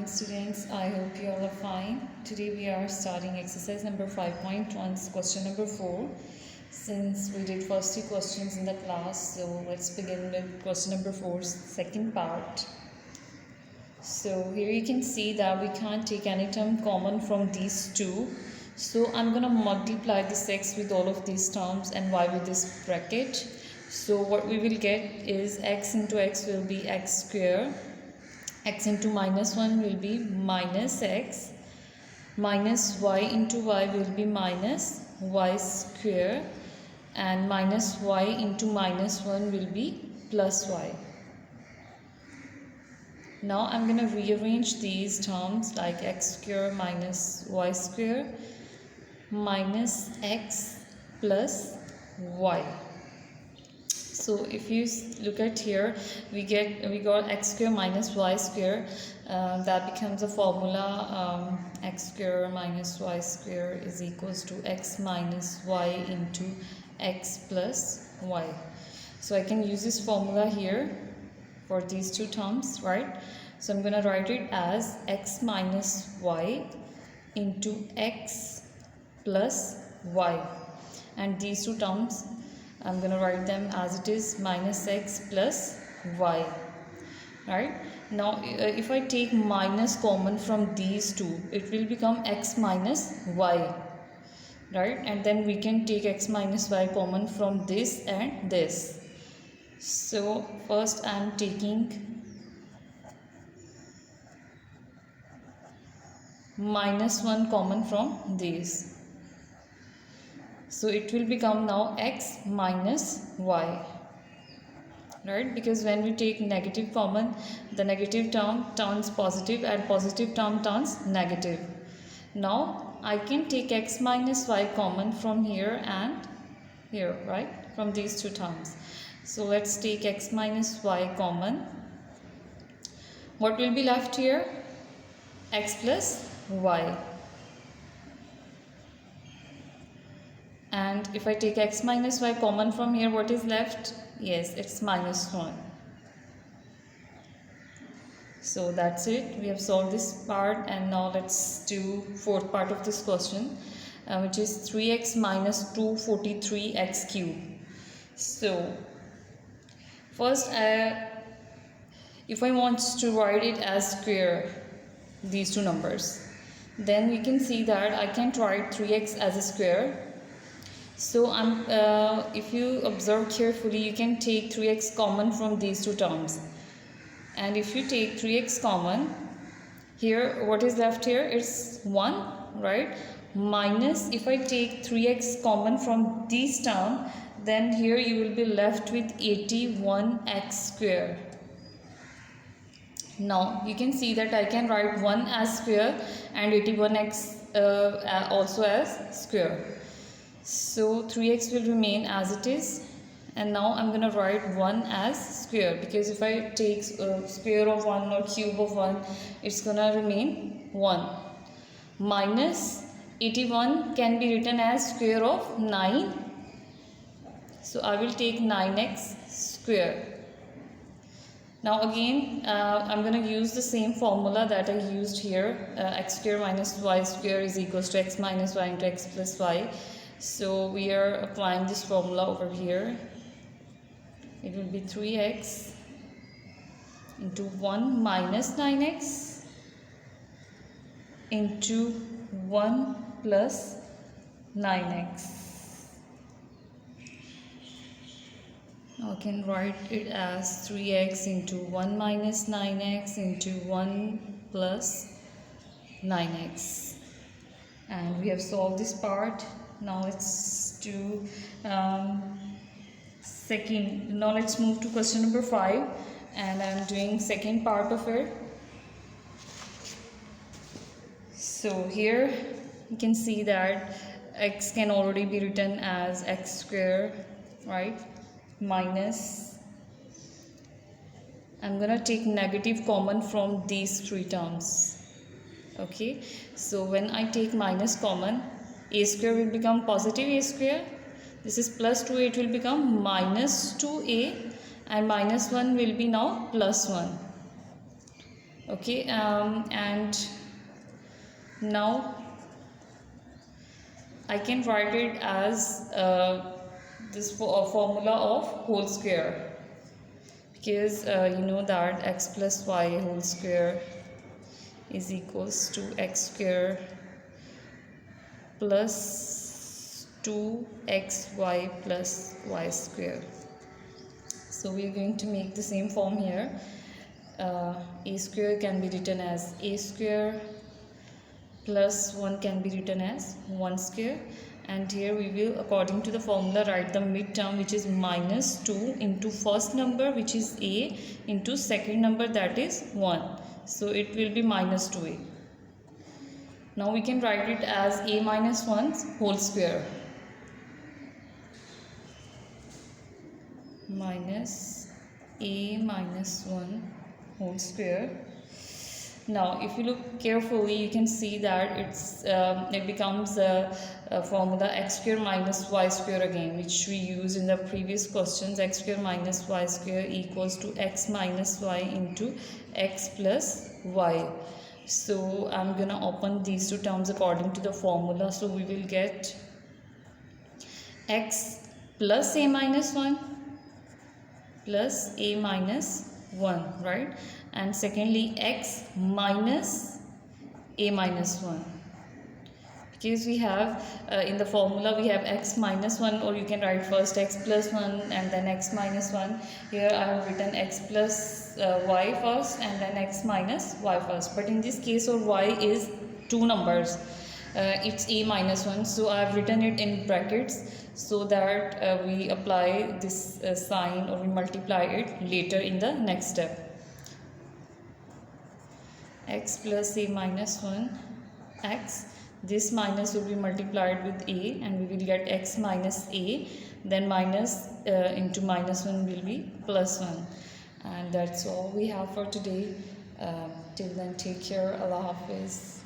morning students, I hope you all are fine. Today we are starting exercise number 5.1, question number 4. Since we did first 2 questions in the class, so let's begin with question number 4's second part. So here you can see that we can't take any term common from these two. So I'm going to multiply this x with all of these terms and y with this bracket. So what we will get is x into x will be x square. X into minus 1 will be minus x, minus y into y will be minus y square, and minus y into minus 1 will be plus y. Now I'm going to rearrange these terms like x square minus y square minus x plus y. So if you look at here, we got x square minus y square. That becomes a formula, x square minus y square is equals to x minus y into x plus y. So I can use this formula here for these two terms, right? So I'm going to write it as x minus y into x plus y, and these two terms I'm going to write them as it is, minus x plus y, right? Now if I take minus common from these two, it will become x minus y, right? And then we can take x minus y common from this and this. So first I am taking minus 1 common from these. So it will become now x minus y, right? Because when we take negative common, the negative term turns positive and positive term turns negative. Now I can take x minus y common from here and here, right? From these two terms. So let's take x minus y common. What will be left here? X plus y. And if I take x minus y common from here, what is left? Yes, it's minus 1. So that's it. We have solved this part, and now let's do fourth part of this question, which is 3x minus 243x cube. So first, if I want to write it as square, these two numbers, then we can see that I can write 3x as a square. So if you observe carefully, you can take 3x common from these two terms. And if you take 3x common, here what is left here is 1, right? Minus, if I take 3x common from these terms, then here you will be left with 81x square. Now you can see that I can write 1 as square and 81x also as square. So 3x will remain as it is, and now I'm going to write 1 as square, because if I take square of 1 or cube of 1, it's going to remain 1. Minus 81 can be written as square of 9. So I will take 9x square. Now again, I'm going to use the same formula that I used here. X square minus y square is equals to x minus y into x plus y. So we are applying this formula over here. It will be 3x into 1 minus 9x into 1 plus 9x. Now I can write it as 3x into 1 minus 9x into 1 plus 9x. And we have solved this part. Now let's do now let's move to question number 5, and I'm doing second part of it. So here you can see that x can already be written as x square, right? Minus, I'm gonna take negative common from these three terms. Okay, so when I take minus common, a square will become positive a square. This is plus 2a, it will become minus 2a, and minus 1 will be now plus 1. Okay, and now I can write it as this formula of whole square, because you know that x plus y whole square is equals to x square plus 2xy plus y square. So we are going to make the same form here. A square can be written as a square plus 1 can be written as 1 square, and here we will, according to the formula, write the midterm, which is minus 2 into first number, which is a, into second number, that is 1. So it will be minus 2a. Now we can write it as a minus 1 whole square minus a minus 1 whole square. Now if you look carefully, you can see that it becomes a formula x square minus y square again, which we used in the previous questions. X square minus y square equals to x minus y into x plus y. So I'm gonna open these two terms according to the formula. So we will get x plus a minus 1 plus a minus 1, right? And secondly x minus a minus 1, because we have in the formula we have x minus 1, or you can write first x plus 1 and then x minus 1. Here I have written x plus y first and then x minus y first, but in this case our y is two numbers, it's a minus 1, so I have written it in brackets so that we apply this sign, or we multiply it later in the next step. X plus a minus 1 x, this minus will be multiplied with a and we will get x minus a, then minus into minus 1 will be plus 1. And that's all we have for today. Till then, take care. Allah Hafiz.